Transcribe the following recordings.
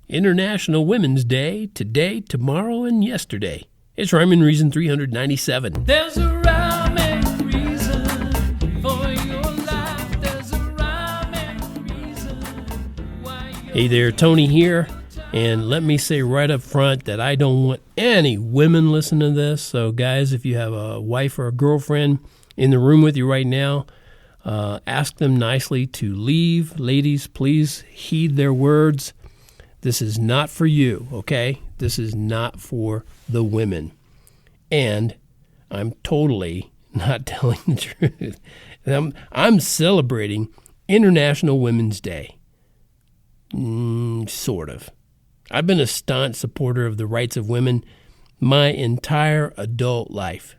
International Women's Day, today, tomorrow, and yesterday. It's Rhyme and Reason 397. There's a rhyme and reason for your life. There's a rhyme and reason why you... Hey there, Tony here. And let me say right up front that I don't want any women listening to this. So, guys, if you have a wife or a girlfriend in the room with you right now, ask them nicely to leave. Ladies, please heed their words. This is not for you, okay? This is not for the women. And I'm totally not telling the truth. I'm celebrating International Women's Day. Sort of. I've been a staunch supporter of the rights of women my entire adult life.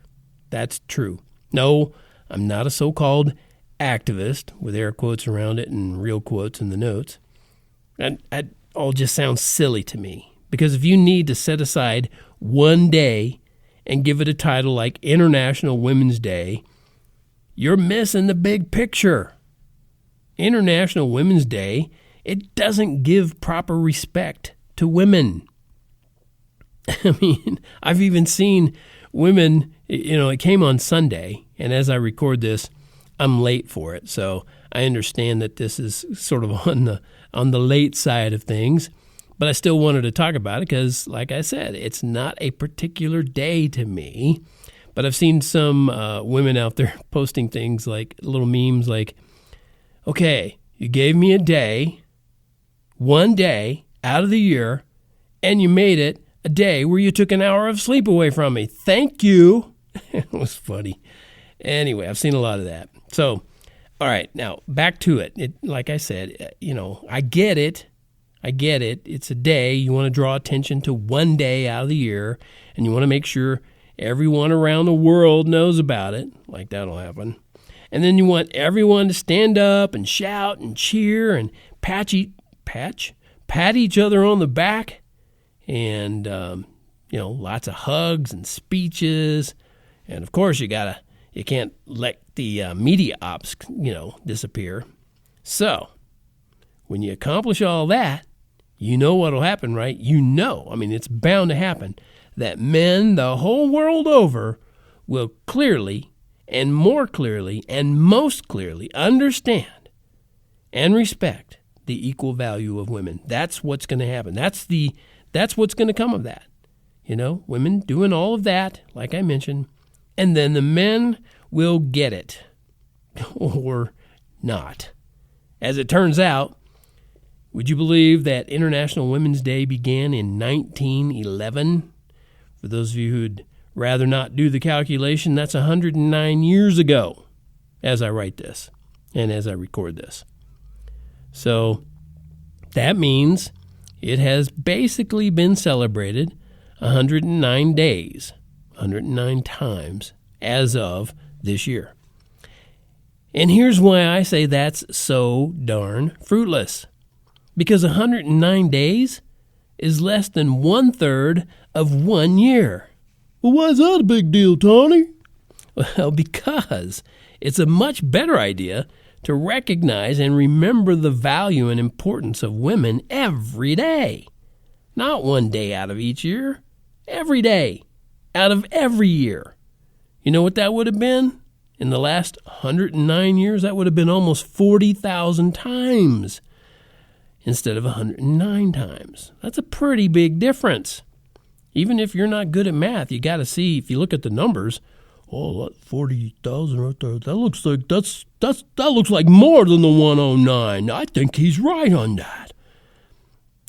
That's true. No, I'm not a so-called activist with air quotes around it and real quotes in the notes. That all just sounds silly to me. Because if you need to set aside one day and give it a title like International Women's Day, you're missing the big picture. International Women's Day, it doesn't give proper respect to women. I mean, I've even seen women, it came on Sunday, and as I record this, I'm late for it. So I understand that this is sort of on the late side of things, but I still wanted to talk about it because, like I said, it's not a particular day to me. But I've seen some women out there posting things like little memes like, okay, you gave me a day, one day out of the year, and you made it a day where you took an hour of sleep away from me. Thank you. It was funny. Anyway, I've seen a lot of that. So, all right, now back to it. Like I said, I get it. It's a day. You want to draw attention to one day out of the year, and you want to make sure everyone around the world knows about it. Like that'll happen. And then you want everyone to stand up and shout and cheer and pat each other on the back, and lots of hugs and speeches, and of course you can't let the media ops disappear. So when you accomplish all that, you know what'll happen, right? It's bound to happen that men the whole world over will clearly and more clearly and most clearly understand and respect the equal value of women. That's what's going to happen. That's what's going to come of that. Women doing all of that, like I mentioned, and then the men will get it or not. As it turns out, would you believe that International Women's Day began in 1911? For those of you who'd rather not do the calculation, that's 109 years ago as I write this and as I record this. So that means it has basically been celebrated 109 days, 109 times as of this year. And here's why I say that's so darn fruitless. Because 109 days is less than 1/3 of 1 year. Well, why is that a big deal, Tony? Well, because it's a much better idea to recognize and remember the value and importance of women every day. Not one day out of each year, every day out of every year. You know what that would have been? In the last 109 years, that would have been almost 40,000 times instead of 109 times. That's a pretty big difference. Even if you're not good at math, you got to see, if you look at the numbers, 40,000 right there. That looks like more than the 109. I think he's right on that.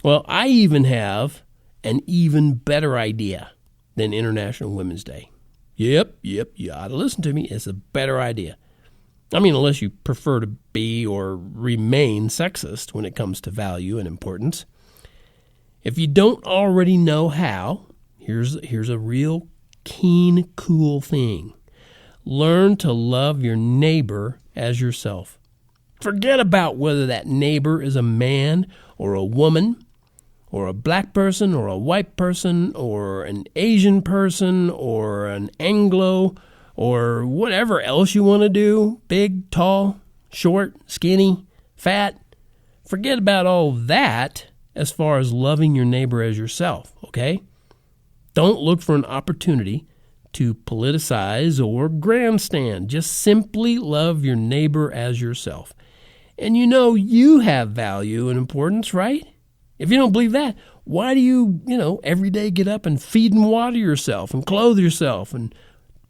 Well, I even have an even better idea than International Women's Day. Yep, you ought to listen to me. It's a better idea. Unless you prefer to be or remain sexist when it comes to value and importance. If you don't already know how, here's a real keen, cool thing. Learn to love your neighbor as yourself. Forget about whether that neighbor is a man or a woman or a black person or a white person or an Asian person or an Anglo or whatever else you want to do, big, tall, short, skinny, fat. Forget about all that as far as loving your neighbor as yourself, okay? Don't look for an opportunity to politicize or grandstand. Just simply love your neighbor as yourself. And you know you have value and importance, right? If you don't believe that, why do you, every day get up and feed and water yourself and clothe yourself and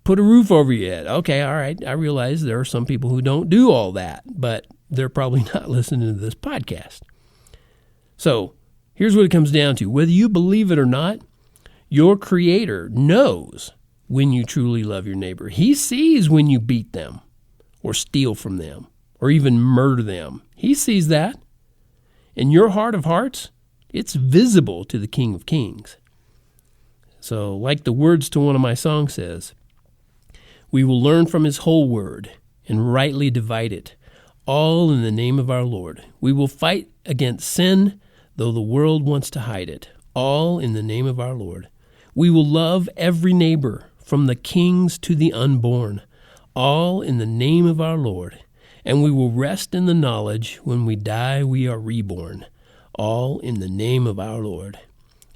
put a roof over your head? Okay, all right, I realize there are some people who don't do all that, but they're probably not listening to this podcast. So here's what it comes down to. Whether you believe it or not, your Creator knows when you truly love your neighbor. He sees when you beat them or steal from them or even murder them. He sees that. In your heart of hearts, it's visible to the King of Kings. So like the words to one of my songs says, we will learn from his whole word and rightly divide it, all in the name of our Lord. We will fight against sin, though the world wants to hide it, all in the name of our Lord. We will love every neighbor, from the kings to the unborn, all in the name of our Lord. And we will rest in the knowledge, when we die we are reborn, all in the name of our Lord.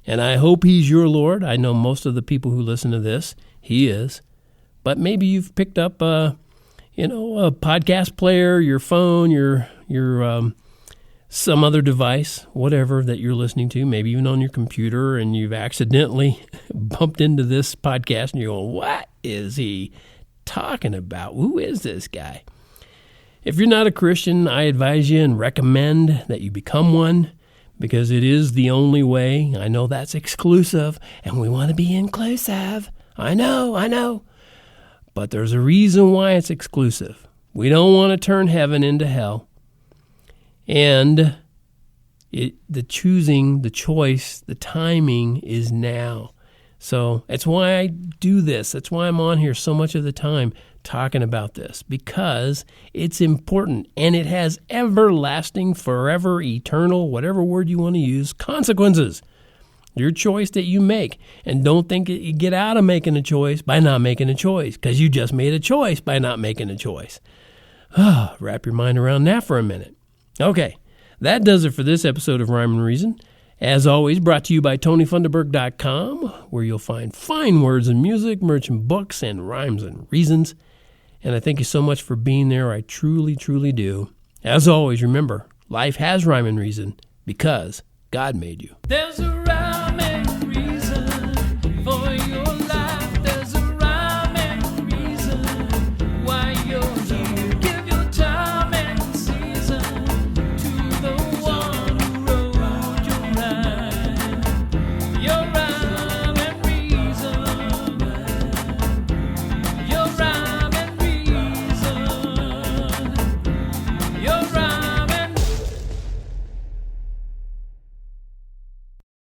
And I hope he's your Lord. I know most of the people who listen to this, he is. But maybe you've picked up a podcast player, your phone, your some other device, whatever that you're listening to, maybe even on your computer, and you've accidentally bumped into this podcast and you're going, what is he talking about? Who is this guy? If you're not a Christian, I advise you and recommend that you become one, because it is the only way. I know that's exclusive, and we want to be inclusive. I know. But there's a reason why it's exclusive. We don't want to turn heaven into hell. And the choice, the timing is now. So that's why I do this. That's why I'm on here so much of the time talking about this, because it's important and it has everlasting, forever, eternal, whatever word you want to use, consequences. Your choice that you make. And don't think you get out of making a choice by not making a choice, because you just made a choice by not making a choice. Wrap your mind around that for a minute. Okay, that does it for this episode of Rhyme and Reason. As always, brought to you by TonyFunderburk.com, where you'll find fine words and music, merchant books, and rhymes and reasons. And I thank you so much for being there. I truly, truly do. As always, remember, life has rhyme and reason because God made you. There's a rhyme and